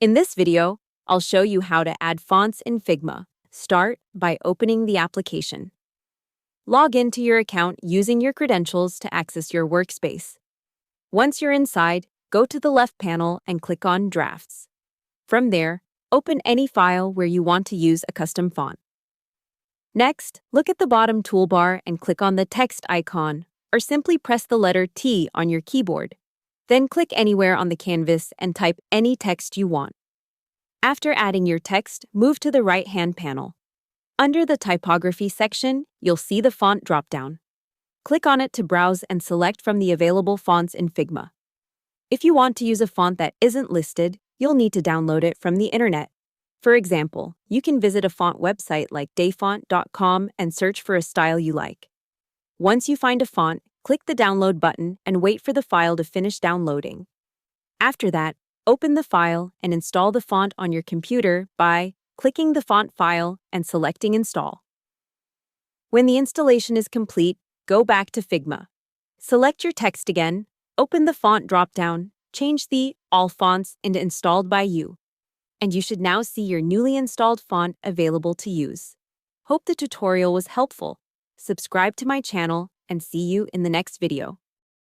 In this video, I'll show you how to add fonts in Figma. Start by opening the application. Log into your account using your credentials to access your workspace. Once you're inside, go to the left panel and click on Drafts. From there, open any file where you want to use a custom font. Next, look at the bottom toolbar and click on the text icon, or simply press the letter T on your keyboard. Then click anywhere on the canvas and type any text you want. After adding your text, move to the right-hand panel. Under the typography section, you'll see the font dropdown. Click on it to browse and select from the available fonts in Figma. If you want to use a font that isn't listed, you'll need to download it from the internet. For example, you can visit a font website like dayfont.com and search for a style you like. Once you find a font, click the download button and wait for the file to finish downloading. After that, open the file and install the font on your computer by clicking the font file and selecting Install. When the installation is complete, go back to Figma. Select your text again, open the font dropdown, change the All Fonts into Installed by You, and you should now see your newly installed font available to use. Hope the tutorial was helpful. Subscribe to my channel and see you in the next video.